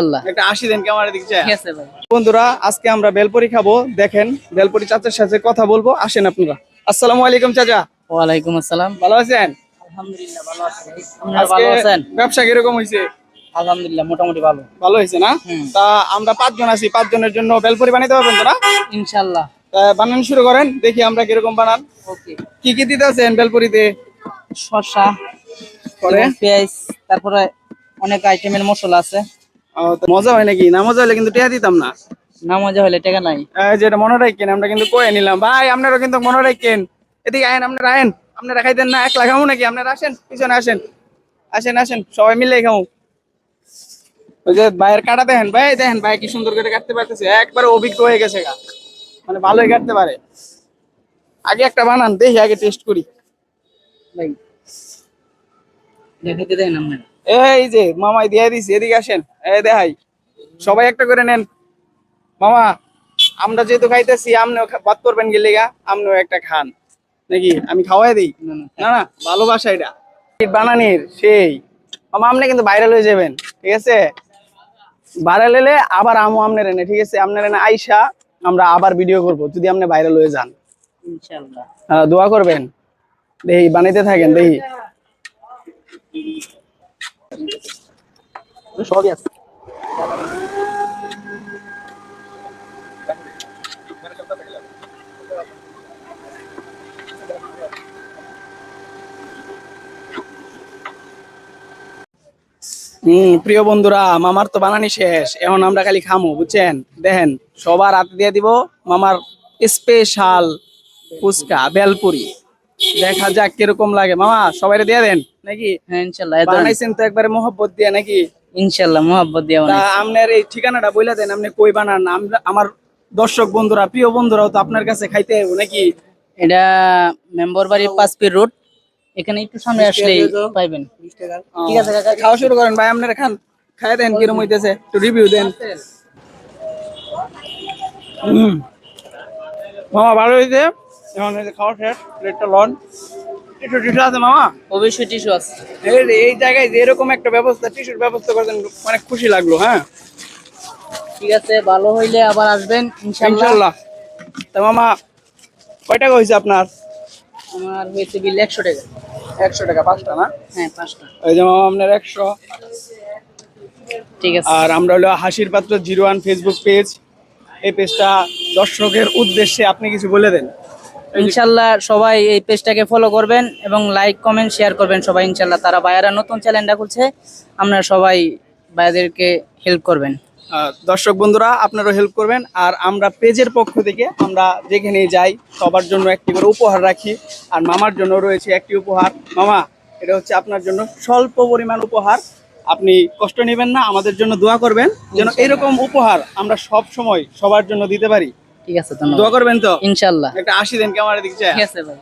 আল্লাহ একটা 80 দেন ক্যামেরা দিকে চাই। ঠিক আছে ভাই। বন্ধুরা আজকে আমরা বেলপুরি খাবো, দেখেন বেলপুরি চাচার সাথে কথা বলবো, আসেন আপনারা। আসসালামু আলাইকুম চাচা। ওয়ালাইকুম আসসালাম। ভালো আছেন? আলহামদুলিল্লাহ ভালো আছি। আপনারা আজকে ভালো আছেন? ব্যবসা কিরকম হয়েছে? আলহামদুলিল্লাহ মোটামুটি ভালো। ভালো হয়েছে না? তা আমরা 5 জন আছি, 5 জনের জন্য বেলপুরি বানাইতে পারবেন তো না? ইনশাআল্লাহ। তা বানানো শুরু করেন, দেখি আমরা কিরকম বানান। ওকে। কি কি দিতেছেন বেলপুরিতে? শসা, পরে পেঁয়াজ, তারপরে অনেক আইটেমের মশলা আছে। তো মজা হয় নাকি? না মজা হলে কিন্তু টিয়া দিতাম না। না মজা হলে টাকা নাই। যেটা মনে রাখেন, আমরা কিন্তু কয়ে নিলাম ভাই, আপনারও কিন্তু মনে রাখেন। এদিকে আয়েন, আপনারা আয়েন, আপনারা খাইতেন না? একলা খামু নাকি? আপনারা আসেন, পিছনে আসেন, আসেন আসেন, সবাই মিলে খামু। ওই যে ভাইয়ের কাটা দেখেন, ভাই দেখেন ভাই কি সুন্দর করে কাটতে পারতেছে, একবারে অভিজ্ঞ হয়ে গেছে গা, মানে ভালোই কাটতে পারে। আগে একটা বানান দেখি, আগে টেস্ট করি। ভাই দেখাইতে দেন আপনারা। এই যে মামাই দিয়ে দিছি, এদিকে আসেন, এই দেখাই, সবাই একটা করে নেন। মামা, আমরা যেহেতু খাইতেছি, আপনিও বাদ করবেন গেলে গা, আপনিও একটা খান নাকি? আমি খাওয়াই দিই। না, না। না না, ভালোবাসা এটা বানানির সেই। মামা আপনি কিন্তু ভাইরাল হয়ে যাবেন, ঠিক আছে? ভাইরাল হলে আবার আমু আপনার এনে, ঠিক আছে? আপনার এনে আইসা আমরা আবার ভিডিও করব যদি আপনি ভাইরাল হয়ে যান। ইনশাআল্লাহ। দোয়া করবেন। দেখি বানাইতে থাকেন, দেখি সবই আছে। প্রিয় বন্ধুরা, মামার তো বানানি শেষ, এখন আমরা খালি খামো, বুঝছেন? দেখেন সবার হাতে দিয়ে দিব মামার স্পেশাল ফুচকা বেলপুরি। দেখা যাক কিরকম লাগে। মামা সবাই দিয়ে দেন নাকি? হ্যাঁ ইনশাআল্লাহ। বানাইছেন তো একবারে মোহব্বত দিয়ে নাকি? ইনশাআল্লাহ মোহাব্বত দিয়া তা বানাইছি। আপনার এই ঠিকানাটা বইলা দেন, আপনি কই বানান? আমরা আমার দর্শক বন্ধুরা, প্রিয় বন্ধুরাও তো আপনার কাছে খাইতে হবে নাকি? এটা মেম্বার বাড়ি 5 পীর রোড, এখানে একটু সামনে আসলেই পাইবেন। ঠিক আছে কাকা, খাওয়া শুরু করেন ভাই, আপনারা খান, খাই দেন কিরম হইতেছে, একটু রিভিউ দেন। মামা ভালো হয়েছে। এখন এই যে খাওয়া শেষ, প্লেটটা লন। টিস্যু টিস্যু আছে মামা? অবশ্যই টিস্যু আছে। এই জায়গায় যে এরকম একটা ব্যবস্থা, টিস্যুর ব্যবস্থা করছেন, অনেক খুশি লাগলো। হ্যাঁ ঠিক আছে, ভালো হইলে আবার আসবেন ইনশাআল্লাহ। ইনশাল্লাহ। তা মামা কয় টাকা হয়েছে আপনার? আমার হয়েছে বিল 100 টাকা। 100 টাকা 5টা না? হ্যাঁ 5টা। ওই যে মামা আপনার 100। ঠিক আছে। আর আমরা হলো হাসির পাত্র 01 ফেসবুক পেজ, এই পেজটা দর্শকের উদ্দেশ্যে আপনি কিছু বলে দেন। ইনশাআল্লাহ সবাই এই পেজটাকে ফলো করবেন এবং লাইক কমেন্ট শেয়ার করবেন সবাই ইনশাআল্লাহ। তারা ভাইয়ারা নতুন চ্যানেলটা খুলছে, আপনারা সবাই ভাইয়াদেরকে হেল্প করবেন। দর্শক বন্ধুরা আপনারও হেল্প করবেন। আর আমরা পেজের পক্ষ থেকে আমরা যেখানে যাই সবার জন্য একটি করে উপহার রাখি, আর মামার জন্য রয়েছে একটি উপহার। মামা, এটা হচ্ছে আপনার জন্য স্বল্প পরিমাণ উপহার, আপনি কষ্ট নেবেন না, আমাদের জন্য দোয়া করবেন যেন এরকম উপহার আমরা সব সময় সবার জন্য দিতে পারি। ঠিক আছে, ধন্যবাদ। দোয়া করবেন তো? ইনশাআল্লাহ। একটা 80 দেন ক্যামেরা দিকে চাই। ঠিক আছে ভাই।